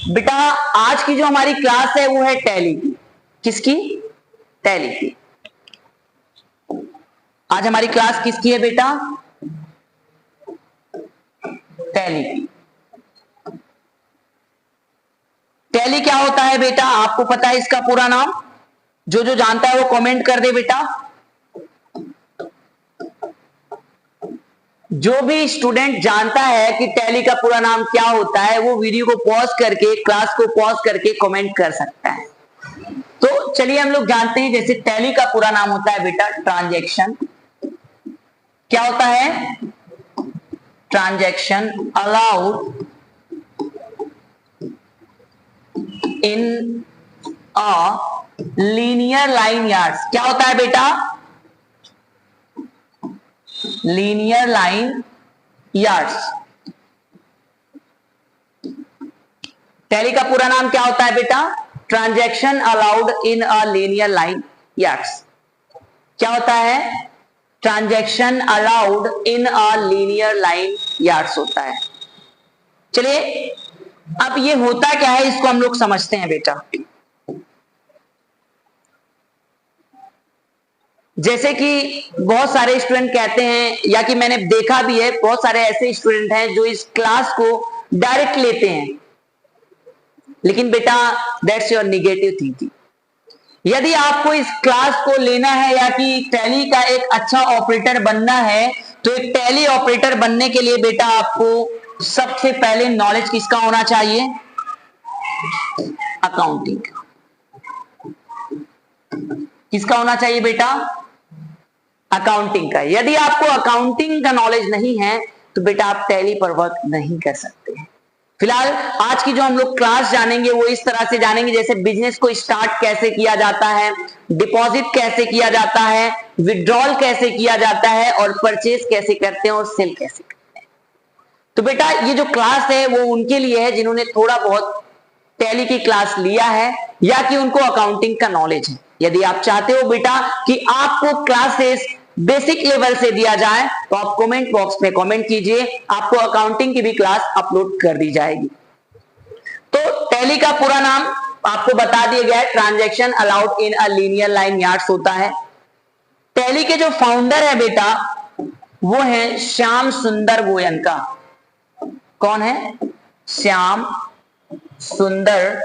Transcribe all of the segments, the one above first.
बेटा आज की जो हमारी क्लास है वो है टैली की। किसकी? टैली की। आज हमारी क्लास किसकी है बेटा? टैली की। टैली क्या होता है बेटा? आपको पता है इसका पूरा नाम? जो जो जानता है वो कमेंट कर दे बेटा। जो भी स्टूडेंट जानता है कि टैली का पूरा नाम क्या होता है वो वीडियो को पॉज करके, क्लास को पॉज करके कमेंट कर सकता है। तो चलिए हम लोग जानते हैं। जैसे टैली का पूरा नाम होता है बेटा ट्रांजैक्शन। क्या होता है? Transaction allowed in a linear line yards. क्या होता है बेटा? Linear line yards. टैली का पूरा नाम क्या होता है बेटा? Transaction allowed in a linear line yards. क्या होता है? Transaction allowed in a linear line yards होता है। चलिए अब ये होता क्या है इसको हम लोग समझते हैं बेटा। जैसे कि बहुत सारे स्टूडेंट कहते हैं, या कि मैंने देखा भी है, बहुत सारे ऐसे स्टूडेंट हैं जो इस क्लास को डायरेक्ट लेते हैं। लेकिन बेटा दैट्स योर निगेटिव थिंकिंग। यदि आपको इस क्लास को लेना है या कि टैली का एक अच्छा ऑपरेटर बनना है, तो एक टैली ऑपरेटर बनने के लिए बेटा आपको सबसे पहले नॉलेज किसका होना चाहिए? अकाउंटिंग। किसका होना चाहिए बेटा? अकाउंटिंग का। यदि आपको अकाउंटिंग का नॉलेज नहीं है तो बेटा आप टैली पर वर्क नहीं कर सकते। फिलहाल आज की जो हम लोग क्लास जानेंगे वो इस तरह से जानेंगे, जैसे बिजनेस को स्टार्ट कैसे किया जाता है, डिपॉजिट कैसे किया जाता है, विड्रॉल कैसे किया जाता है, और परचेज कैसे करते हैं और सेल कैसे करते हैं। तो बेटा ये जो क्लास है वो उनके लिए है जिन्होंने थोड़ा बहुत टैली की क्लास लिया है या कि उनको अकाउंटिंग का नॉलेज है। यदि आप चाहते हो बेटा कि आपको क्लासेस बेसिक लेवल से दिया जाए तो आप कमेंट बॉक्स में कमेंट कीजिए, आपको अकाउंटिंग की भी क्लास अपलोड कर दी जाएगी। तो टैली का पूरा नाम आपको बता दिया गया है, transaction allowed in a linear line yards होता है। टैली के जो फाउंडर है बेटा वो है श्याम सुंदर गोयनका। कौन है? श्याम सुंदर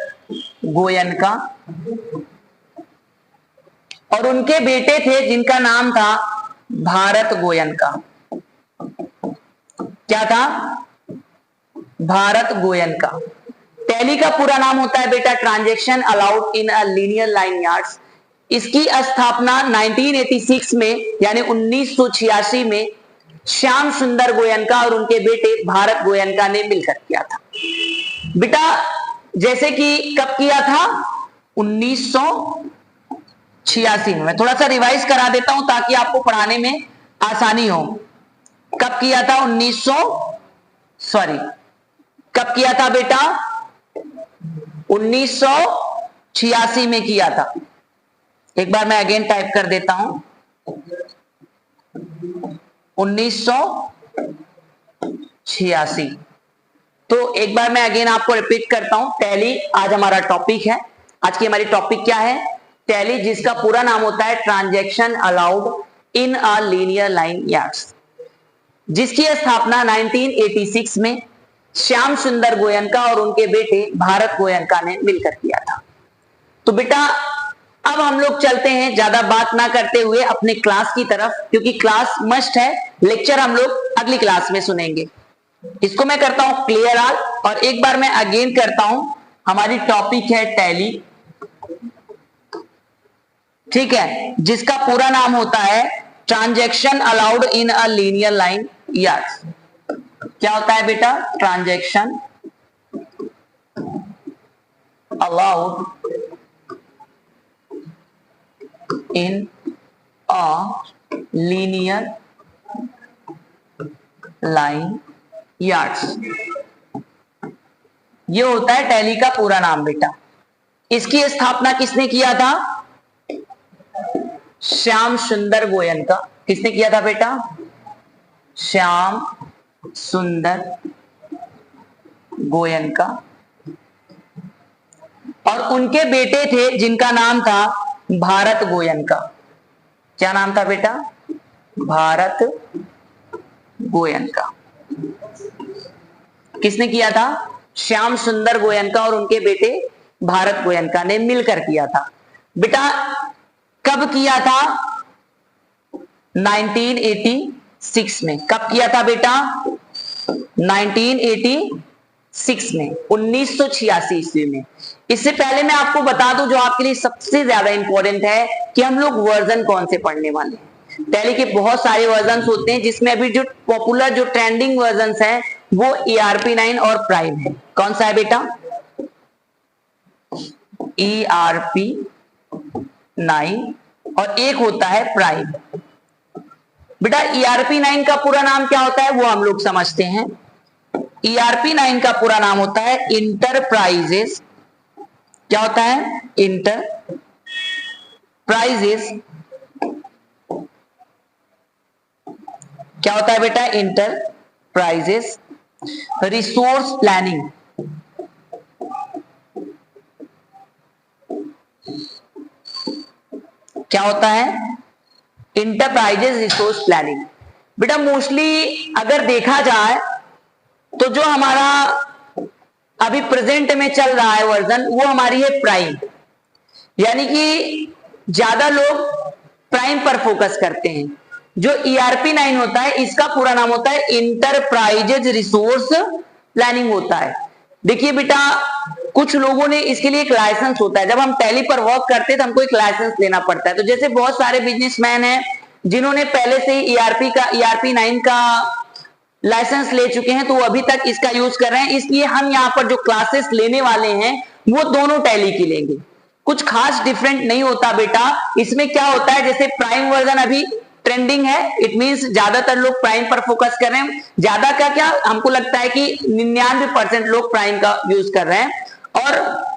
गोयनका। और उनके बेटे थे जिनका नाम था भारत गोयनका। क्या था? भारत गोयनका। टैली का पूरा नाम होता है बेटा transaction allowed in a linear line yards. इसकी स्थापना 1986 में यानी 1986 में श्याम सुंदर गोयनका और उनके बेटे भारत गोयनका ने मिलकर किया था। बेटा जैसे कि कब किया था? 1986 में। मैं थोड़ा सा रिवाइज करा देता हूं ताकि आपको पढ़ाने में आसानी हो। कब किया था? कब किया था बेटा? 1986 में किया था। एक बार मैं अगेन टाइप कर देता हूं, 1986। तो एक बार मैं अगेन आपको रिपीट करता हूं। टैली आज हमारा टॉपिक है। आज की हमारी टॉपिक क्या है? टैली, जिसका पूरा नाम होता है transaction allowed in a linear line yards, जिसकी स्थापना 1986 में श्याम सुंदर गोयनका और उनके बेटे भारत गोयनका ने मिलकर किया था। तो बेटा अब हम लोग चलते हैं ज्यादा बात ना करते हुए अपने क्लास की तरफ, क्योंकि क्लास मस्ट है। लेक्चर हम लोग अगली क्लास में सुनेंगे। इसको मैं करता हूं क्लियर ऑल, और एक बार मैं अगेन करता हूं। हमारी टॉपिक है टैली, ठीक है, जिसका पूरा नाम होता है transaction allowed in a linear line yards. क्या होता है बेटा? Transaction allowed in a linear line yards, ये होता है टैली का पूरा नाम बेटा। इसकी स्थापना किसने किया था? श्याम सुंदर गोयनका। किसने किया था बेटा? श्याम सुंदर गोयनका। और उनके बेटे थे जिनका नाम था भारत गोयनका। क्या नाम था बेटा? भारत गोयनका। किसने किया था? श्याम सुंदर गोयनका और उनके बेटे भारत गोयनका ने मिलकर किया था। बेटा कब किया था? 1986 में। कब किया था बेटा? 1986 में, 1986 ईस्वी में। इससे पहले मैं आपको बता दूं जो आपके लिए सबसे ज्यादा इंपॉर्टेंट है कि हम लोग वर्जन कौन से पढ़ने वाले हैं। टैली के बहुत सारे वर्जन होते हैं, जिसमें अभी जो पॉपुलर जो ट्रेंडिंग वर्जन है वो ERP9 और प्राइम है। कौन सा है बेटा? ERP9 और एक होता है प्राइम। बेटा ERP9 का पूरा नाम क्या होता है वो हम लोग समझते हैं। ERP9 का पूरा नाम होता है इंटरप्राइजेस। क्या होता है? इंटरप्राइजेस। क्या होता है बेटा? Enterprises resource planning. क्या होता है? Enterprises resource planning. बेटा मोस्टली अगर देखा जाए तो जो हमारा अभी प्रेजेंट में चल रहा है वर्जन वो हमारी है प्राइम, यानी कि ज्यादा लोग प्राइम पर फोकस करते हैं। जो ERP9 होता है इसका पूरा नाम होता है इंटरप्राइजेज रिसोर्स प्लानिंग होता है। देखिए बेटा कुछ लोगों ने इसके लिए एक लाइसेंस होता है। जब हम टैली पर वर्क करते हैं तो हमको एक लाइसेंस लेना पड़ता है। तो जैसे बहुत सारे बिजनेसमैन हैं जिन्होंने पहले से ही ERP9 का लाइसेंस ले चुके हैं तो वो अभी तक इसका यूज कर रहे हैं। इसलिए हम यहाँ पर जो क्लासेस लेने वाले हैं वो दोनों टैली की लेंगे। कुछ खास डिफरेंट नहीं होता बेटा। इसमें क्या होता है, जैसे प्राइम वर्जन अभी ट्रेंडिंग है, इट मींस ज्यादातर लोग प्राइम पर फोकस कर रहे हैं। ज्यादा का क्या, हमको लगता है कि 99% लोग प्राइम का यूज कर रहे हैं, और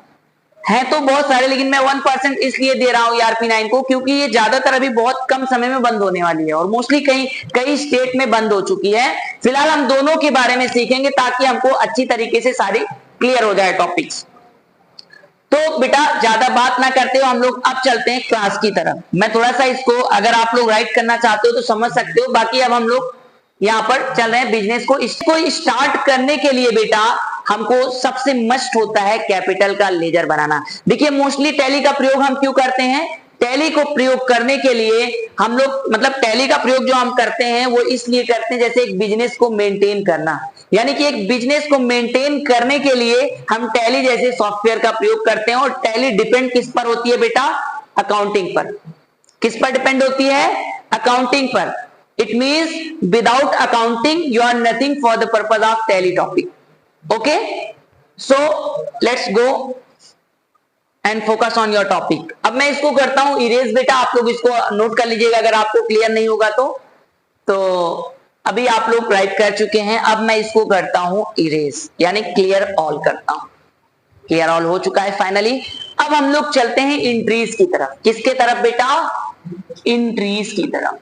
है तो बहुत सारे, लेकिन मैं 1% इसलिए दे रहा हूं ERP9 को क्योंकि ये ज्यादातर अभी बहुत कम समय में बंद होने वाली है और मोस्टली कई स्टेट में बंद हो चुकी है। फिलहाल हम दोनों के बारे में सीखेंगे ताकि हमको अच्छी तरीके से सारी क्लियर हो जाए टॉपिक्स। तो बेटा ज्यादा बात ना करते हो हम लोग अब चलते हैं क्लास की तरफ। मैं थोड़ा सा इसको अगर आप लोग राइट करना चाहते हो तो समझ सकते हो। बाकी अब हम लोग यहाँ पर चल रहे हैं बिजनेस को। इसको स्टार्ट करने के लिए बेटा हमको सबसे मस्ट होता है कैपिटल का लेजर बनाना। देखिए मोस्टली टैली का प्रयोग हम क्यों करते हैं? टैली को प्रयोग करने के लिए हम लोग मतलब टैली का प्रयोग जो हम करते हैं वो इसलिए करते हैं जैसे एक बिजनेस को मेंटेन करना, यानी कि एक बिजनेस को मेंटेन करने के लिए हम टैली जैसे सॉफ्टवेयर का प्रयोग करते हैं। और टैली डिपेंड किस पर होती है बेटा? अकाउंटिंग पर। किस पर डिपेंड होती है? अकाउंटिंग पर। It means without accounting you are nothing for the purpose of Tally topic. Okay, so let's go and focus on your topic. अब मैं इसको करता हूं इरेज बेटा, आप लोग इसको नोट कर लीजिएगा अगर आपको क्लियर नहीं होगा तो अभी आप लोग राइट कर चुके हैं। अब मैं इसको करता हूं इरेज, यानी क्लियर ऑल करता हूं। क्लियर ऑल हो चुका है फाइनली। अब हम लोग चलते हैं इंट्रीज की तरफ। किसके तरफ बेटा? इंट्रीज की तरफ।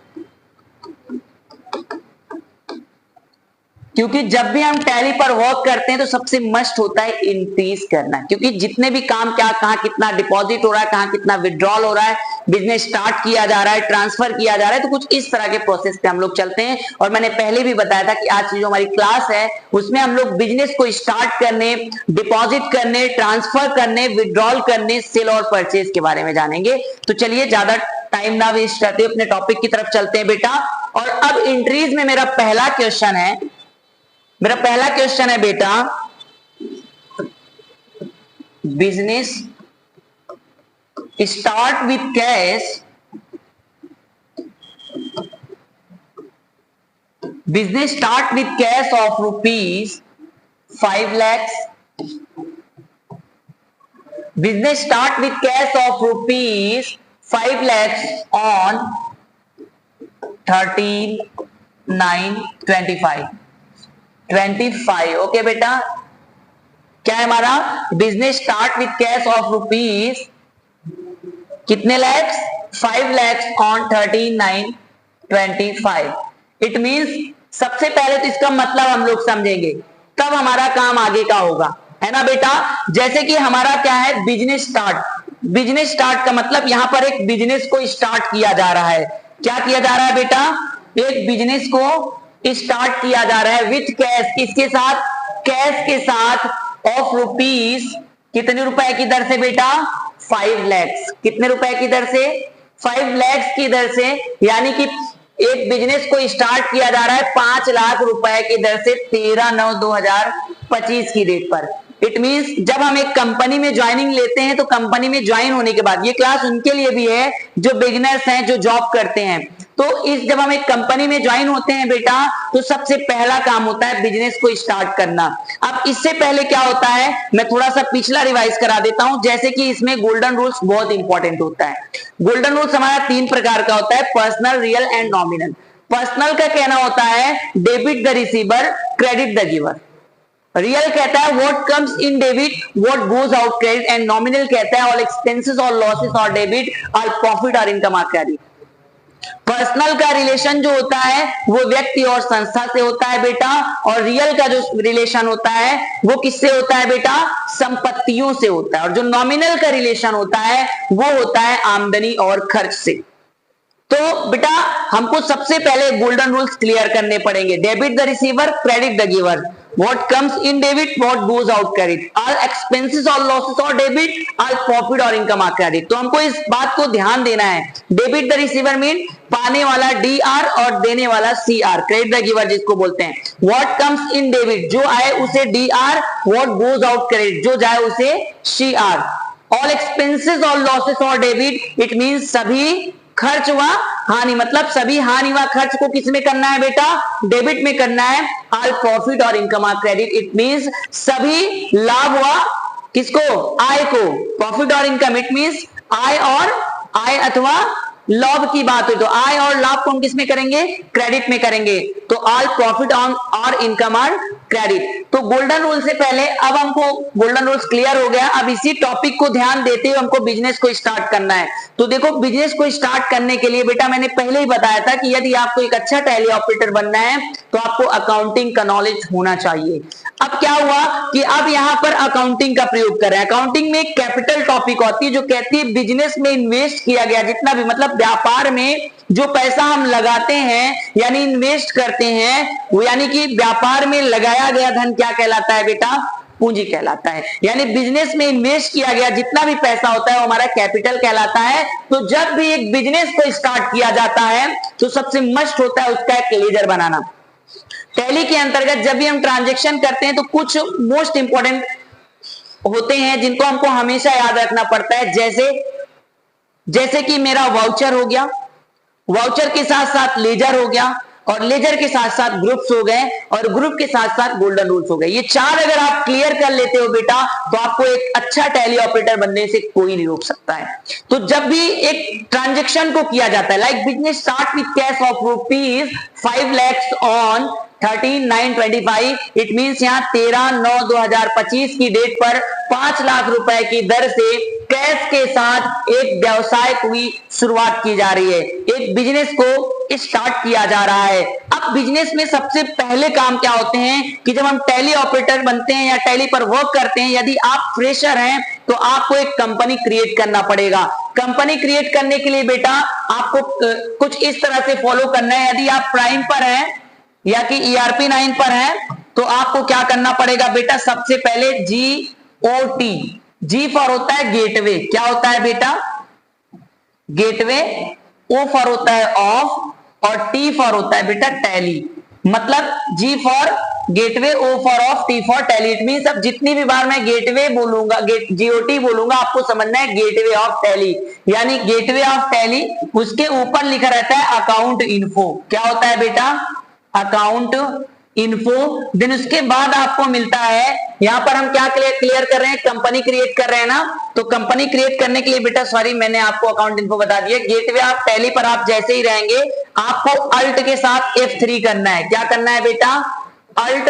क्योंकि जब भी हम टैली पर वर्क करते हैं तो सबसे मस्ट होता है इंक्रीज करना, क्योंकि जितने भी काम क्या कहां कितना डिपॉजिट हो रहा है, कहां कितना विड्रॉल हो रहा है, बिजनेस स्टार्ट किया जा रहा है, ट्रांसफर किया जा रहा है, तो कुछ इस तरह के प्रोसेस पे हम लोग चलते हैं। और मैंने पहले भी बताया था कि आज की जो हमारी क्लास है उसमें हम लोग बिजनेस को स्टार्ट करने, डिपॉजिट करने, ट्रांसफर करने, विड्रॉल करने, सेल और परचेज के बारे में जानेंगे। तो चलिए ज्यादा टाइम ना वेस्ट करते अपने टॉपिक की तरफ चलते हैं बेटा। और अब इंट्रीज में मेरा पहला क्वेश्चन है बेटा, business start with cash, business start with cash of ₹5 lakhs, business start with cash of ₹5 lakhs on 13/9/25। Okay बेटा, क्या है हमारा? Business start with cash of ₹5 कितने lakhs? 5 lakhs on 13/9/25। It means सबसे पहले तो इसका मतलब हम लोग समझेंगे, तब हमारा काम आगे का होगा। है ना बेटा। जैसे कि हमारा क्या है, बिजनेस स्टार्ट। बिजनेस स्टार्ट का मतलब यहां पर एक बिजनेस को स्टार्ट किया जा रहा है। क्या किया जा रहा है बेटा, एक बिजनेस को स्टार्ट किया जा रहा है विथ कैश, किसके साथ, कैश के साथ, ऑफ रुपीज, कितने रुपए की दर से बेटा, 5 lakhs। कितने रुपए की दर से, 5 lakhs की दर से, यानी कि एक बिजनेस को स्टार्ट किया जा रहा है 5 लाख रुपए की दर से 13/9/2025 की डेट पर। इट मींस जब हम एक कंपनी में ज्वाइनिंग लेते हैं तो कंपनी में ज्वाइन होने के बाद, ये क्लास उनके लिए भी है जो बिगिनर्स हैं, जो जॉब करते हैं। तो जब हम एक कंपनी में ज्वाइन होते हैं बेटा, तो सबसे पहला काम होता है बिजनेस को स्टार्ट करना। अब इससे पहले क्या होता है, मैं थोड़ा सा पिछला रिवाइज करा देता हूं। जैसे कि इसमें गोल्डन रूल्स बहुत इंपॉर्टेंट होता है। गोल्डन रूल्स हमारा 3 प्रकार का होता है, personal, real and nominal. Personal का कहना होता है debit the receiver, credit the giver. Real कहता है what comes in debit what goes out credit, and nominal कहता है ऑल एक्सपेंसेस और लॉसेस और डेबिट, ऑल प्रॉफिट और इनकम आर क्रेडिट। पर्सनल का रिलेशन जो होता है वो व्यक्ति और संस्था से होता है बेटा, और रियल का जो रिलेशन होता है वो किससे होता है बेटा, संपत्तियों से होता है। और जो नॉमिनल का रिलेशन होता है वो होता है आमदनी और खर्च से। तो बेटा हमको सबसे पहले गोल्डन रूल्स क्लियर करने पड़ेंगे। Debit the receiver, credit the giver, what comes in debit what goes out credit, all expenses और लॉसेस और डेबिट, ऑल प्रॉफिट और इनकम आर क्रेडिट। तो हमको इस बात को ध्यान देना है। डेबिट द रिसीवर मीन पाने वाला DR और देने वाला CR, क्रेडिट द गिवर जिसको बोलते हैं। व्हाट कम्स इन डेबिट, जो आए उसे DR, what goes out credit, जो जाए उसे CR। ऑल एक्सपेंसेस और लॉसेस और डेबिट, इट मीन सभी खर्च व हानि, मतलब सभी हानि व खर्च को किस में करना है बेटा, डेबिट में करना है। ऑल प्रॉफिट और income are credit, it means सभी लाभ व किसको, आय को, प्रॉफिट और इनकम इट मींस आय और आय अथवा लाभ की बात हो तो आय और लाभ को हम किस में करेंगे, क्रेडिट में करेंगे। तो ऑल प्रॉफिट ऑन और इनकम आर क्रेडिट। तो गोल्डन रूल से पहले अब हमको गोल्डन रूल्स क्लियर हो गया। अब इसी टॉपिक को ध्यान देते हुए हमको बिजनेस को स्टार्ट करना है। तो देखो बिजनेस को स्टार्ट करने के लिए बेटा मैंने पहले ही बताया था कि यदि आपको एक अच्छा टैली ऑपरेटर बनना है तो आपको अकाउंटिंग का नॉलेज होना चाहिए। अब क्या हुआ कि अब यहां पर अकाउंटिंग का प्रयोग कर रहे हैं। अकाउंटिंग में एक कैपिटल टॉपिक होती है जो कहती है बिजनेस में इन्वेस्ट किया गया जितना भी, मतलब व्यापार में जो पैसा हम लगाते हैं यानी इन्वेस्ट करते हैं, वो यानी कि व्यापार में लगाया गया धन क्या कहलाता है बेटा, पूंजी कहलाता है। यानी बिजनेस में इन्वेस्ट किया गया जितना भी पैसा होता है वो हमारा कैपिटल कहलाता है। तो जब भी एक बिजनेस को स्टार्ट किया जाता है तो सबसे मस्ट होता है उसका एक लेजर बनाना। टैली के अंतर्गत जब भी हम ट्रांजैक्शन करते हैं तो कुछ मोस्ट इंपॉर्टेंट होते हैं जिनको हमको हमेशा याद रखना पड़ता है। जैसे कि मेरा वाउचर हो गया, वाउचर के साथ साथ लेजर हो गया, और लेजर के साथ साथ ग्रुप्स हो गए, और ग्रुप के साथ साथ गोल्डन रूल्स हो गए। ये 4 अगर आप क्लियर कर लेते हो बेटा तो आपको एक अच्छा टैली ऑपरेटर बनने से कोई नहीं रोक सकता है। तो जब भी एक ट्रांजैक्शन को किया जाता है, like business start with cash of rupees 5 lakhs on 13/9/25, it means यहां 13/9/2025 की डेट पर 5 लाख रुपए की दर से कैश के साथ एक व्यवसाय की शुरुआत की जा रही है, एक बिजनेस को स्टार्ट किया जा रहा है। अब बिजनेस में सबसे पहले काम क्या होते हैं कि जब हम टैली ऑपरेटर बनते हैं या टैली पर वर्क करते हैं, यदि आप फ्रेशर हैं तो आपको एक कंपनी क्रिएट करना पड़ेगा। कंपनी क्रिएट करने के लिए बेटा आपको कुछ इस तरह से फॉलो करना है। यदि आप प्राइम पर हैं या कि ERP 9 पर है तो आपको क्या करना पड़ेगा बेटा, सबसे पहले GOT, G फॉर होता है गेटवे, क्या होता है बेटा, गेटवे, O फॉर होता है ऑफ, और T फॉर होता है बेटा टैली। मतलब G for gateway, O for of, T for tally. It means अब जितनी भी बार मैं गेटवे बोलूंगा, GOT बोलूंगा, आपको समझना है गेटवे ऑफ टैली, यानी गेटवे ऑफ टैली। उसके ऊपर लिखा रहता है अकाउंट इन्फो, क्या होता है बेटा, अकाउंट इन्फो। देन उसके बाद आपको मिलता है, यहां पर हम क्या क्लियर कर रहे हैं, कंपनी क्रिएट कर रहे हैं ना। तो कंपनी क्रिएट करने के लिए बेटा, सॉरी मैंने आपको अकाउंट इन्फो बता दिया। गेटवे ऑफ टैली पर आप जैसे ही रहेंगे आपको अल्ट के साथ F3 करना है। क्या करना है बेटा, अल्ट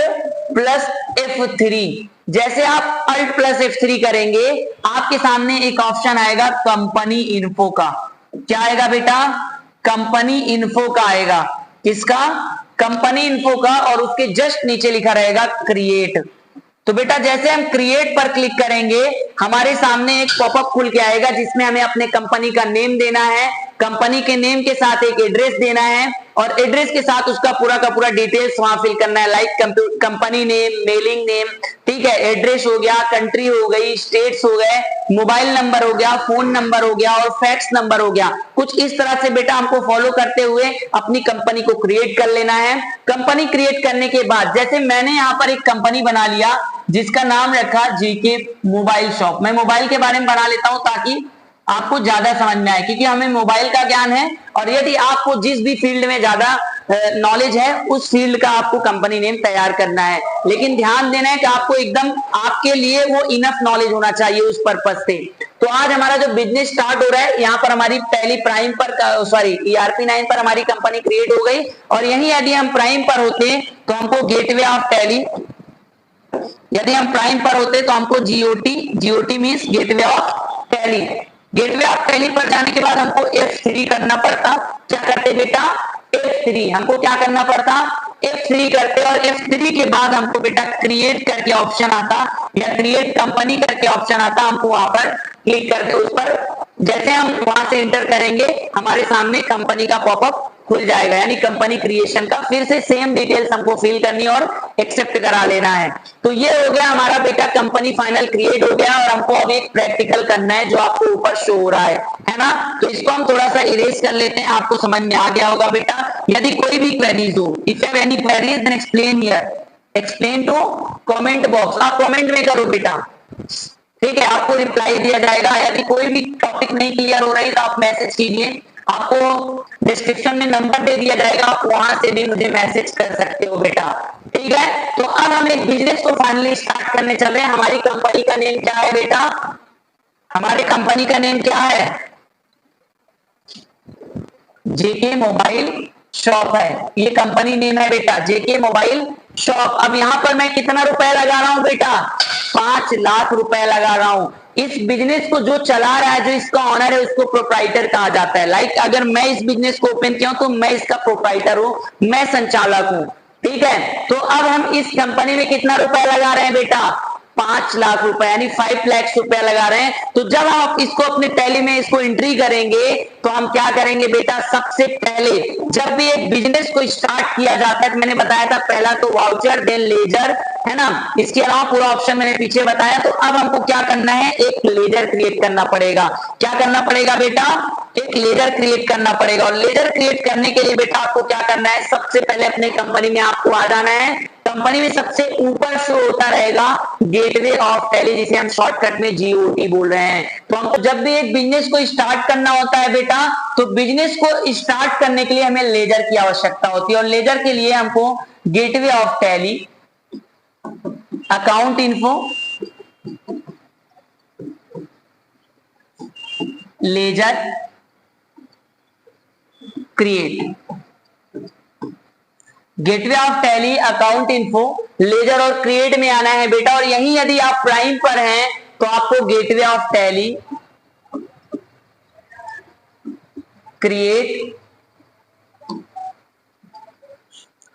प्लस F3। जैसे आप अल्ट प्लस F3 करेंगे आपके सामने एक ऑप्शन आएगा कंपनी इन्फो का। क्या आएगा बेटा, कंपनी इन्फो का आएगा। किसका, कंपनी इन्फो का। और उसके जस्ट नीचे लिखा रहेगा क्रिएट। तो बेटा जैसे हम क्रिएट पर क्लिक करेंगे हमारे सामने एक पॉपअप खुल के आएगा जिसमें हमें अपने कंपनी का नेम देना है, कंपनी के नेम के साथ एक एड्रेस देना है और एड्रेस के साथ उसका पूरा का पूरा डिटेल्स वहां फिल करना है, like company name, mailing name, ठीक है, एड्रेस हो गया, कंट्री हो गई, स्टेट्स हो गए, मोबाइल नंबर हो गया, फोन नंबर हो गया और फैक्स नंबर हो गया। कुछ इस तरह से बेटा हमको फॉलो करते हुए अपनी कंपनी को क्रिएट कर लेना है। कंपनी क्रिएट करने के बाद जैसे मैंने यहाँ पर एक कंपनी बना लिया जिसका नाम रखा जीके मोबाइल शॉप। मैं मोबाइल के बारे में बना लेता हूं ताकि आपको ज्यादा समझ में आए, क्योंकि हमें मोबाइल का ज्ञान है और यदि आपको जिस भी फील्ड में ज्यादा नॉलेज है उस फील्ड का आपको कंपनी नेम तैयार करना है, लेकिन ध्यान देना है कि आपको एकदम आपके लिए वो इनफ नॉलेज होना चाहिए उस पर्पज से। तो आज हमारा जो बिजनेस स्टार्ट हो रहा है यहाँ पर हमारी पहली प्राइम पर ERP 9 पर हमारी कंपनी क्रिएट हो गई और यही यदि हम प्राइम पर होते तो हमको गेटवे ऑफ टैली, यदि हम प्राइम पर होते तो हमको GOT means gateway of tally, gateway of tally पर जाने के बाद हमको F3 करना पड़ता। क्या करते बेटा? F3 हमको क्या करना पड़ता? F3 करते और F3 के बाद हमको बेटा क्रिएट करके ऑप्शन आता या क्रिएट कंपनी करके ऑप्शन आता, हमको वहां पर क्लिक करके उस पर जैसे हम वहां से एंटर करेंगे हमारे सामने कंपनी का पॉपअप खुल जाएगा, यानी कंपनी क्रिएशन का फिर से सेम डिटेल्स हमको फिल करनी और एक्सेप्ट करा लेना है। तो ये हो गया हमारा बेटा कंपनी फाइनल क्रिएट हो गया और हमको अभी एक प्रैक्टिकल करना है जो आपको ऊपर शो हो रहा है ना। तो इसको हम थोड़ा सा इरेज कर लेते हैं, आपको समझ में आ गया होगा बेटा। यदि कोई भी क्वेरीज हो, if you have any queries then explain here, explain to comment box, आप कमेंट में करो बेटा, ठीक है, आपको रिप्लाई दिया जाएगा। यदि कोई भी टॉपिक नहीं क्लियर हो रही तो आप मैसेज कीजिए, आपको डिस्क्रिप्शन में नंबर दे दिया जाएगा, आप वहां से भी मुझे मैसेज कर सकते हो बेटा, ठीक है। तो अब हम एक बिजनेस को फाइनली स्टार्ट करने चल रहे हैं। हमारी कंपनी का नेम क्या है बेटा? हमारे कंपनी का नेम क्या है? जेके मोबाइल शॉप है, ये कंपनी नेम है बेटा, जेके मोबाइल शॉप। अब यहाँ पर मैं कितना रुपए लगा रहा हूं बेटा? 5 लाख रुपए लगा रहा हूं। इस बिजनेस को जो चला रहा है, जो इसका ऑनर है, उसको प्रोप्राइटर कहा जाता है। लाइक अगर मैं इस बिजनेस को ओपन किया हूं तो मैं इसका प्रोप्राइटर हूं, मैं संचालक हूं, ठीक है। तो अब हम इस कंपनी में कितना रुपए लगा रहे हैं बेटा? 5 लाख रुपए यानी 5 लाख रुपए लगा रहे हैं। तो जब आप इसको अपने टैली में इसको एंट्री करेंगे तो हम क्या करेंगे बेटा? सबसे पहले जब भी एक बिजनेस को स्टार्ट किया जाता है तो मैंने बताया था पहला तो वाउचर देन लेजर, है ना, इसके अलावा पूरा ऑप्शन मैंने पीछे बताया। तो अब हमको क्या करना है? एक लेजर क्रिएट करना पड़ेगा। क्या करना पड़ेगा बेटा? एक लेजर क्रिएट करना पड़ेगा। और लेजर क्रिएट करने के लिए बेटा आपको क्या करना है? सबसे पहले अपने कंपनी में आपको आ जाना है। कंपनी में सबसे ऊपर शो होता रहेगा गेटवे ऑफ टैली, जिसे हम शॉर्टकट में जीओटी बोल रहे हैं। तो हमको जब भी एक बिजनेस को स्टार्ट करना होता है बेटा, तो बिजनेस को स्टार्ट करने के लिए हमें लेजर की आवश्यकता होती है और लेजर के लिए हमको gateway of Tally, account info, ledger create, gateway of Tally, account info, ledger और क्रिएट में आना है बेटा। और यही यदि आप प्राइम पर हैं तो आपको gateway of Tally, create,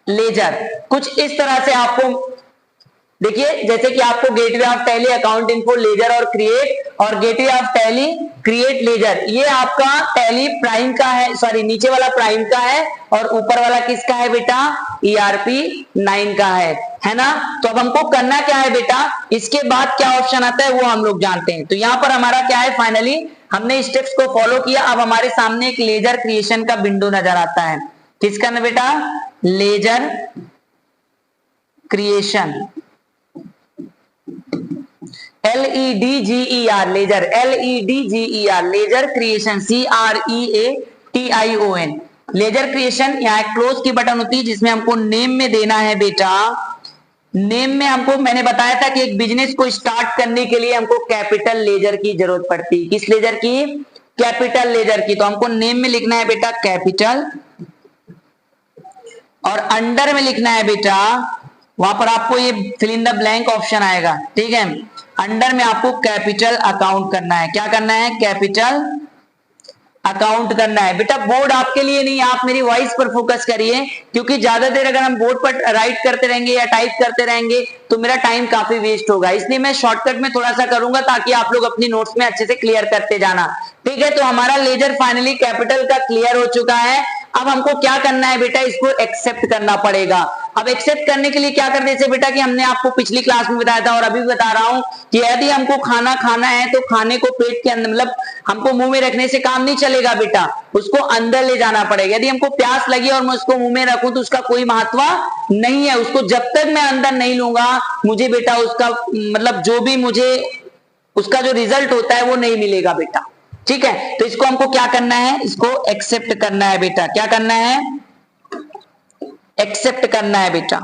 ledger, कुछ इस तरह से आपको देखिए, जैसे कि आपको gateway of Tally, account info, ledger और क्रिएट, और gateway of Tally, create, ledger, ये आपका टैली प्राइम का है, सॉरी नीचे वाला प्राइम का है और ऊपर वाला किसका है बेटा? ERP 9 का है ना। तो अब हमको करना क्या है बेटा? इसके बाद क्या ऑप्शन आता है वो हम लोग जानते हैं। तो यहाँ पर हमारा क्या है? फाइनली हमने स्टेप्स को फॉलो किया। अब हमारे सामने एक लेजर क्रिएशन का विंडो नजर आता है। किसका ना बेटा? Ledger creation, LEDGER, ledger, LEDGER, ledger creation, CREATION, ledger creation. यहाँ क्लोज की बटन होती है जिसमें हमको नेम में देना है बेटा। नेम में हमको मैंने बताया था कि एक बिजनेस को स्टार्ट करने के लिए हमको कैपिटल लेजर की जरूरत पड़ती है। किस लेजर की? कैपिटल लेजर की। तो हमको नेम में लिखना है बेटा कैपिटल, और अंडर में लिखना है बेटा, वहां पर आपको ये fill in the blank option आएगा, ठीक है। अंडर में आपको कैपिटल अकाउंट करना है। क्या करना है? कैपिटल अकाउंट करना है। बेटा बोर्ड आपके लिए नहीं, आप मेरी वॉइस पर फोकस करिए, क्योंकि ज्यादा देर अगर हम बोर्ड पर राइट करते रहेंगे या टाइप करते रहेंगे तो मेरा टाइम काफी वेस्ट होगा। इसलिए मैं शॉर्टकट में थोड़ा सा करूंगा ताकि आप लोग अपनी नोट्स में अच्छे से क्लियर करते जाना। ठीक है, तो हमारा लेजर फाइनली कैपिटल का क्लियर हो चुका है। अब हमको क्या करना है बेटा, इसको एक्सेप्ट करना पड़ेगा। अब एक्सेप्ट करने के लिए क्या करते हैं बेटा, कि हमने आपको पिछली क्लास में बताया था और अभी बता रहा हूं कि यदि हमको खाना खाना है तो खाने को पेट के अंदर, मतलब हमको मुंह में रखने से काम नहीं चलेगा बेटा, उसको अंदर ले जाना पड़ेगा। यदि हमको प्यास लगी और मैं उसको मुंह में रखूं तो उसका कोई महत्व नहीं है। उसको जब तक मैं अंदर नहीं लूंगा मुझे बेटा उसका मतलब जो भी मुझे उसका जो रिजल्ट होता है वो नहीं मिलेगा बेटा। ठीक है, तो इसको हमको क्या करना है, इसको एक्सेप्ट करना है बेटा। क्या करना है, एक्सेप्ट करना है बेटा।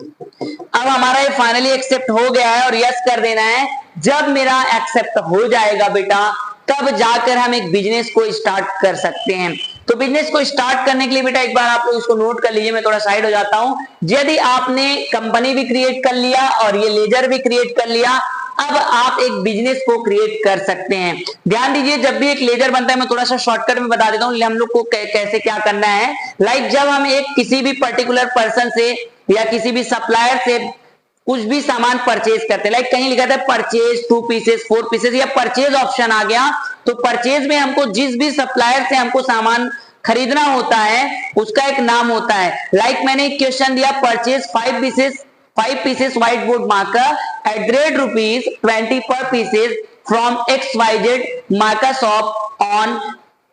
अब हमारा ये फाइनली एक्सेप्ट हो गया है और यस कर देना है। जब मेरा एक्सेप्ट हो जाएगा बेटा तब जाकर हम एक बिजनेस को स्टार्ट कर सकते हैं। तो बिजनेस को स्टार्ट करने के लिए बेटा एक बार आप लोग इसको नोट कर लीजिए, मैं थोड़ा साइड हो जाता हूं। यदि आपने कंपनी भी क्रिएट कर लिया और ये लेजर भी क्रिएट कर लिया, अब आप एक बिजनेस को क्रिएट कर सकते हैं। ध्यान दीजिए, जब भी एक लेजर बनता है, मैं थोड़ा सा शॉर्टकट में बता देता हूं हम लोग को कैसे क्या करना है। लाइक जब हम एक किसी भी पर्टिकुलर पर्सन से या किसी भी सप्लायर से कुछ भी सामान परचेज करते हैं, लाइक कहीं लिखा था परचेज 2 पीसेस 4 पीसेस या परचेज ऑप्शन आ गया, तो परचेज में हमको जिस भी सप्लायर से हमको सामान खरीदना होता है उसका एक नाम होता है। लाइक मैंने एक क्वेश्चन दिया, purchase 5 pieces white board marker at the rate ₹20 per pieces from XYZ marker shop on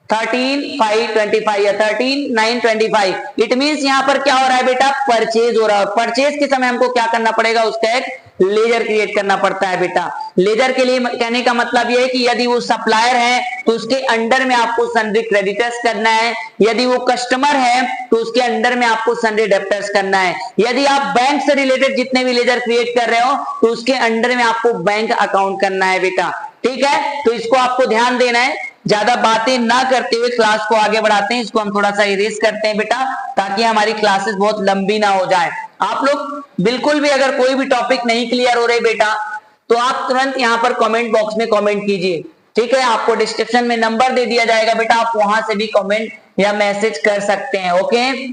13/5/25 या 13/9/25। इट मींस यहाँ पर क्या हो रहा है बेटा, परचेज हो रहा है। परचेज के समय हमको क्या करना पड़ेगा, उसका एक लेजर क्रिएट करना पड़ता है बेटा। लेजर के लिए कहने का मतलब यह है कि यदि वो सप्लायर है तो उसके अंडर में आपको सन्ड्री क्रेडिटर्स करना है, यदि वो कस्टमर है तो उसके अंडर में आपको सन्ड्री डेब्टर्स करना है, यदि आप बैंक से रिलेटेड जितने भी लेजर क्रिएट कर रहे हो तो उसके अंडर में आपको बैंक अकाउंट करना है बेटा। ठीक है, तो इसको आपको ध्यान देना है। ज्यादा बातें ना करते हुए क्लास को आगे बढ़ाते हैं, इसको हम थोड़ा सा इरेज करते हैं बेटा, ताकि हमारी क्लासेस बहुत लंबी ना हो जाए। आप लोग बिल्कुल भी अगर कोई भी टॉपिक नहीं क्लियर हो रहे बेटा तो आप तुरंत यहाँ पर कमेंट बॉक्स में कमेंट कीजिए। ठीक है, आपको डिस्क्रिप्शन में नंबर दे दिया जाएगा बेटा, आप वहां से भी कमेंट या मैसेज कर सकते हैं। ओके,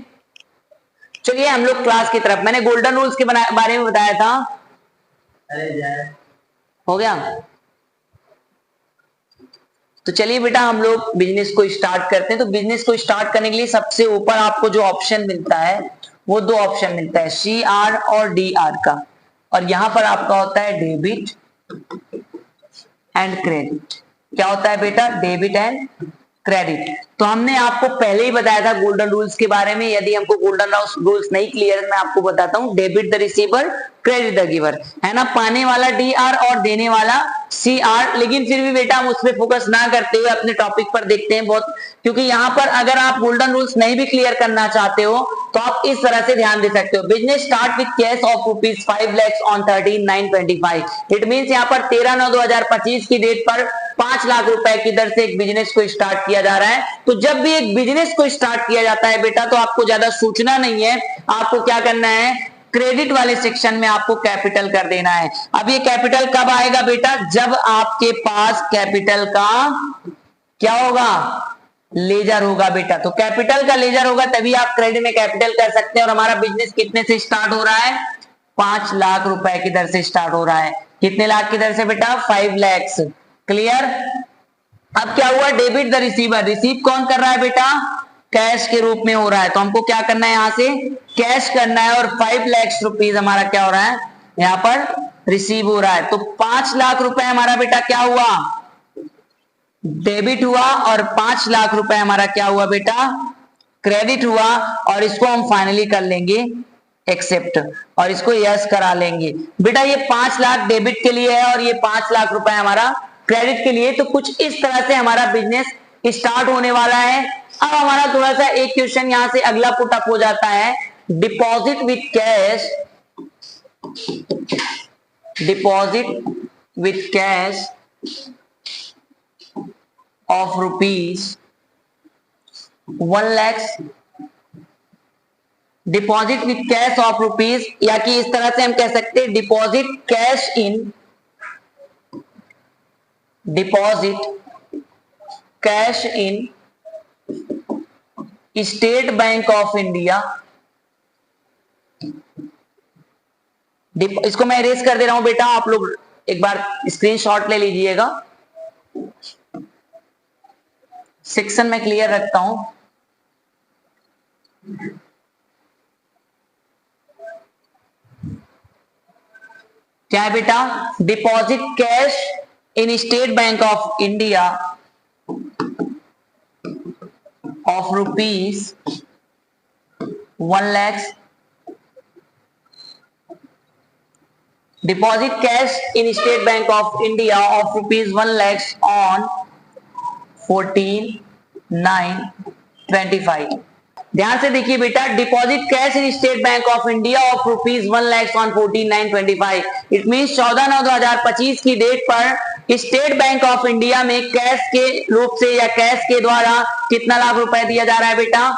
चलिए हम लोग क्लास की तरफ। मैंने गोल्डन रूल्स के बारे में बताया था, हो गया। तो चलिए बेटा हम लोग बिजनेस को स्टार्ट करते हैं। तो बिजनेस को स्टार्ट करने के लिए सबसे ऊपर आपको जो ऑप्शन मिलता है वो 2 ऑप्शन मिलता है, CR और DR का, और यहां पर आपका होता है डेबिट एंड क्रेडिट। क्या होता है बेटा, डेबिट एंड क्रेडिट। तो हमने आपको पहले ही बताया था गोल्डन रूल्स के बारे में। यदि हमको गोल्डन रूल्स नहीं क्लियर, मैं आपको बताता हूं, debit the receiver credit the giver, है ना, पाने वाला DR और देने वाला CR। लेकिन फिर भी बेटा हम उस पर फोकस ना करते हुए अपने टॉपिक पर देखते हैं बहुत, क्योंकि यहाँ पर अगर आप गोल्डन रूल्स नहीं भी क्लियर करना चाहते हो तो आप इस तरह से ध्यान दे सकते हो। Business start with cash of ₹5 lakhs on 13/9/25। It means यहाँ पर 13/9/2025 की डेट पर 5 लाख रुपए की दर से एक बिजनेस को स्टार्ट किया जा रहा है। तो जब भी एक बिजनेस को स्टार्ट किया जाता है बेटा तो आपको ज्यादा सोचना नहीं है, आपको क्या करना है, क्रेडिट वाले सेक्शन में आपको कैपिटल कर देना है। अब ये कैपिटल कब आएगा बेटा, जब आपके पास कैपिटल का क्या होगा, लेजर होगा बेटा। तो कैपिटल का लेजर होगा तभी आप क्रेडिट में कैपिटल कर सकते हैं। और हमारा बिजनेस कितने से स्टार्ट हो रहा है, 5 लाख रुपए की दर से स्टार्ट हो रहा है। कितने लाख की दर से बेटा, 5 lakhs। क्लियर। अब क्या हुआ, डेबिट द रिसीवर, रिसीव कौन कर रहा है बेटा, कैश के रूप में हो रहा है। तो हमको क्या करना है, यहां से कैश करना है और 5 lakhs रुपीज हमारा क्या हो रहा है, यहां पर रिसीव हो रहा है। तो 5 लाख रुपए हमारा बेटा क्या हुआ, डेबिट हुआ, और 5 लाख रुपए हमारा क्या हुआ बेटा, क्रेडिट हुआ। और इसको हम फाइनली कर लेंगे एक्सेप्ट और इसको यस करा लेंगे। बेटा ये 5 लाख डेबिट के लिए है और ये 5 लाख रुपए हमारा क्रेडिट के लिए। तो कुछ इस तरह से हमारा बिजनेस स्टार्ट होने वाला है। अब हमारा थोड़ा सा एक क्वेश्चन यहां से अगला पुटअप हो जाता है, deposit with cash, deposit with cash of ₹1 lakhs, deposit with cash of ₹, या कि इस तरह से हम कह सकते हैं deposit cash in deposit cash in state Bank of India, इसको मैं इरेज कर दे रहा हूं बेटा, आप लोग एक बार स्क्रीनशॉट ले लीजिएगा, सेक्शन में क्लियर रखता हूं। क्या है बेटा? Deposit cash in state Bank of India of rupees 1 lakh, deposit cash in State Bank of India of rupees 1 lakhs on 14/9/25। ध्यान से देखिए बेटा, deposit cash in state Bank of India of rupees 1 lakhs on 14/9/25, it mean 14/9/2025 की date पर state Bank of India में cash के रूप से या कैश के द्वारा कितना लाख रुपए दिया जा रहा है बेटा?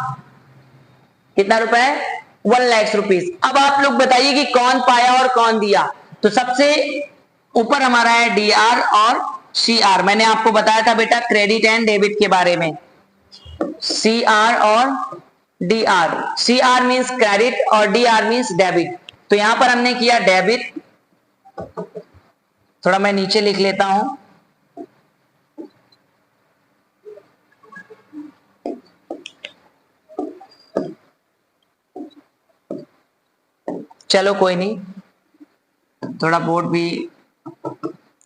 कितना रुपए? 1 लाख रुपीज। अब आप लोग बताइए कि कौन पाया और कौन दिया। तो सबसे ऊपर हमारा है डीआर और सीआर। मैंने आपको बताया था बेटा क्रेडिट एंड डेबिट के बारे में, सीआर और डीआर। सीआर मींस क्रेडिट और डीआर मींस डेबिट। तो यहां पर हमने किया डेबिट, थोड़ा मैं नीचे लिख लेता हूं, चलो कोई नहीं, थोड़ा बोर्ड भी,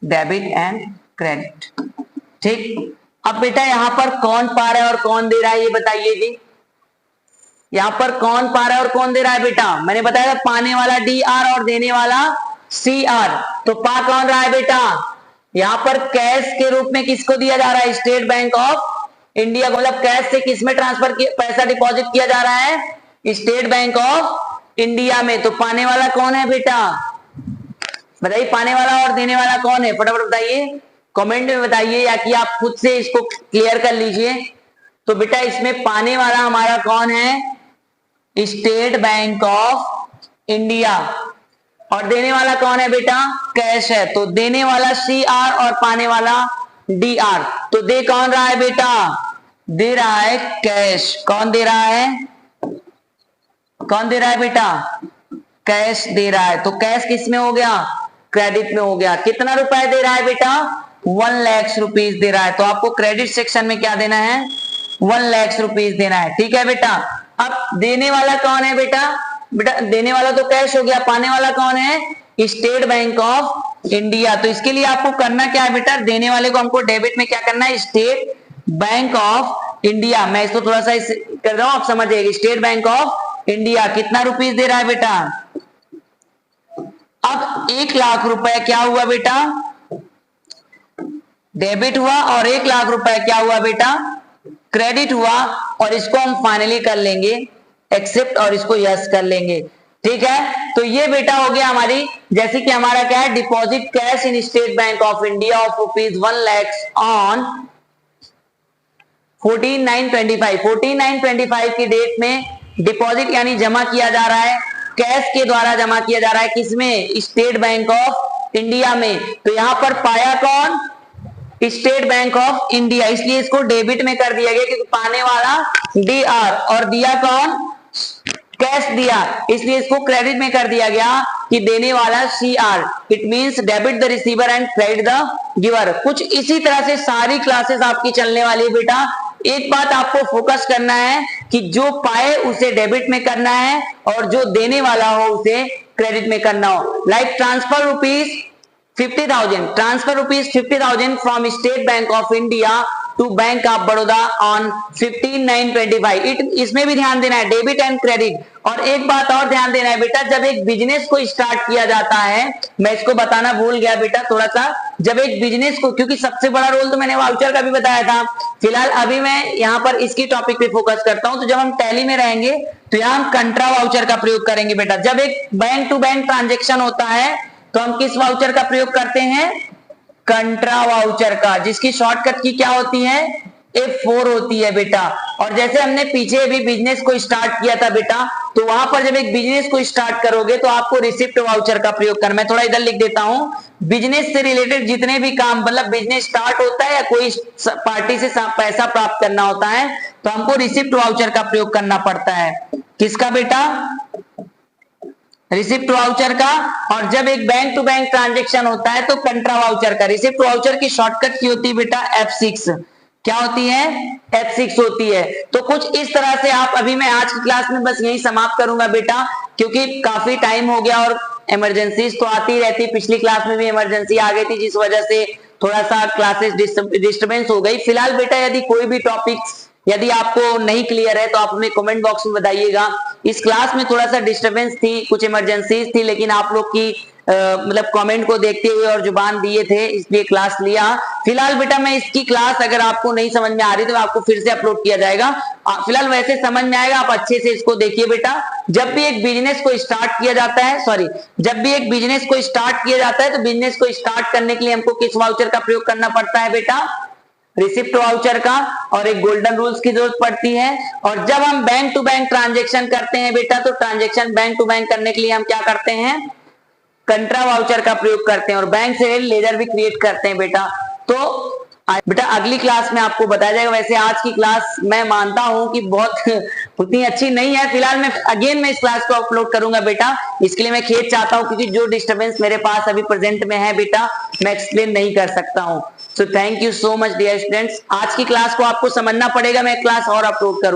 डेबिट एंड क्रेडिट, ठीक। अब बेटा यहां पर कौन पा रहा है और कौन दे रहा है ये बताइए जी। यहां पर कौन पा रहा है और कौन दे रहा है बेटा? मैंने बताया पाने वाला डी आर और देने वाला सी आर। तो पा कौन रहा है बेटा? यहां पर कैश के रूप में किसको दिया जा रहा है? State Bank of India. मतलब कैश से किस में ट्रांसफर पैसा डिपॉजिट किया जा रहा है? स्टेट बैंक ऑफ इंडिया में। तो पाने वाला कौन है बेटा? बताइए, पाने वाला और देने वाला कौन है? फटाफट बताइए, कमेंट में बताइए, या कि आप खुद से इसको क्लियर कर लीजिए। तो बेटा इसमें पाने वाला हमारा कौन है? State Bank of India. और देने वाला कौन है बेटा? कैश है। तो देने वाला सी आर और पाने वाला डी आर। तो दे कौन रहा है बेटा? दे रहा है कैश। कौन दे रहा है? कौन दे रहा है बेटा? कैश दे रहा है। तो कैश किस में हो गया? क्रेडिट में हो गया। कितना रुपए दे रहा है बेटा? 1 लाख रुपीज दे रहा है। तो आपको क्रेडिट सेक्शन में क्या देना है? 1 लाख रुपीज देना है, ठीक है बेटा। अब देने वाला कौन है बेटा? बेटा देने वाला तो कैश हो गया, पाने वाला कौन है? State Bank of India. तो इसके लिए आपको करना क्या है बेटा? देने वाले को हमको डेबिट में क्या करना है? State Bank of India. मैं इसको थोड़ा सा कर रहा हूं, आप समझ जाइए। स्टेट बैंक ऑफ इंडिया कितना रुपीज दे रहा है बेटा? अब 1 लाख रुपए क्या हुआ बेटा? डेबिट हुआ। और 1 लाख रुपए क्या हुआ बेटा? क्रेडिट हुआ। और इसको हम फाइनली कर लेंगे एक्सेप्ट और इसको यस कर लेंगे, ठीक है। तो ये बेटा हो गया हमारी, जैसे कि हमारा क्या है? Deposit cash in state Bank of India of rupees 1 lakh on 14/9/25। 14/9/25 की डेट में डिपॉजिट यानी जमा किया जा रहा है, कैश के द्वारा जमा किया जा रहा है। किसमें? स्टेट बैंक ऑफ इंडिया में। तो यहां पर पाया कौन? स्टेट बैंक ऑफ इंडिया, इसलिए इसको डेबिट में कर दिया गया, क्योंकि पाने वाला डी आर और दिया कौन? कैश दिया, इसलिए इसको क्रेडिट में कर दिया गया कि देने वाला C R. It means debit the receiver and credit the giver. कुछ इसी तरह से सारी क्लासेस आपकी चलने वाली है बेटा। एक बात आपको फोकस करना है कि जो पाए उसे डेबिट में करना है और जो देने वाला हो उसे क्रेडिट में करना हो। Like transfer rupees 50,000, transfer rupees 50,000 from State Bank of India to Bank of Baroda on 15/9/25। इसमें भी ध्यान देना है, डेबिट एंड क्रेडिट। और एक बात और ध्यान देना है बेटा, जब एक बिजनेस को स्टार्ट किया जाता है, मैं इसको बताना भूल गया बेटा थोड़ा सा, जब एक बिजनेस को, क्योंकि सबसे बड़ा रोल तो मैंने वाउचर का भी बताया था, फिलहाल अभी मैं यहाँ पर इसकी टॉपिक पे फोकस करता हूं। तो जब हम टैली में रहेंगे तो यहाँ हम कंट्रा वाउचर का प्रयोग करेंगे बेटा। जब एक बैंक टू बैंक ट्रांजेक्शन होता है तो हम किस वाउचर का प्रयोग करते हैं? कंट्रा वाउचर का, जिसकी शॉर्टकट की क्या होती है? F4 होती है बेटा। और जैसे हमने पीछे अभी बिजनेस को स्टार्ट किया था बेटा, तो वहां पर जब एक बिजनेस को स्टार्ट करोगे तो आपको रिसिप्ट वाउचर का प्रयोग करना। मैं थोड़ा इधर लिख देता हूं, बिजनेस से रिलेटेड जितने भी काम, मतलब बिजनेस स्टार्ट होता है या कोई पार्टी से पैसा प्राप्त करना होता है तो हमको रिसिप्ट वाउचर का प्रयोग करना पड़ता है। किसका बेटा? रिसिप्ट वाउचर का। और जब एक बैंक टू बैंक ट्रांजेक्शन होता है तो कंट्रा वाउचर का। रिसिप्ट वाउचर की शॉर्टकट की होती है बेटा F6। क्या होती है? F6 होती है। तो कुछ इस तरह से आप, अभी मैं आज की क्लास में बस यही समाप्त करूंगा बेटा, क्योंकि काफी टाइम हो गया और इमरजेंसीज तो आती रहती। पिछली क्लास में भी इमरजेंसी आ गई थी जिस वजह से थोड़ा सा क्लासेस डिस्टर्बेंस हो गई। फिलहाल बेटा यदि कोई भी टॉपिक यदि आपको नहीं क्लियर है तो आप हमें कमेंट बॉक्स में बताइएगा। इस क्लास में थोड़ा सा डिस्टरबेंस थी, कुछ इमरजेंसीज थी, लेकिन आप लोग की मतलब कमेंट को देखते हुए और जुबान दिए थे इसलिए क्लास लिया। फिलहाल बेटा मैं इसकी क्लास अगर आपको नहीं समझ में आ रही तो आपको फिर से अपलोड किया जाएगा। फिलहाल वैसे समझ में आएगा, आप अच्छे से इसको देखिए बेटा। जब भी एक बिजनेस को स्टार्ट किया जाता है, जब भी एक बिजनेस को स्टार्ट किया जाता है तो बिजनेस को स्टार्ट करने के लिए हमको किस वाउचर का प्रयोग करना पड़ता है बेटा? रिसिप्ट वाउचर का। और एक गोल्डन रूल्स की जरूरत पड़ती है। और जब हम बैंक टू बैंक ट्रांजेक्शन करते हैं बेटा, तो ट्रांजेक्शन बैंक टू बैंक करने के लिए हम क्या करते हैं? कंट्रा वाउचर का प्रयोग करते हैं और बैंक से लेजर भी क्रिएट करते हैं बेटा। तो बेटा अगली क्लास में आपको बताया जाएगा। वैसे आज की क्लास मैं मानता हूं कि बहुत उतनी अच्छी नहीं है। फिलहाल मैं इस क्लास को अपलोड करूंगा बेटा, इसके लिए मैं खेद चाहता हूं क्योंकि जो डिस्टर्बेंस मेरे पास अभी प्रेजेंट में है बेटा मैं एक्सप्लेन नहीं कर सकता हूं। So thank you so much dear students. आज की क्लास को आपको समझना पड़ेगा, मैं क्लास और अपलोड करूंगा।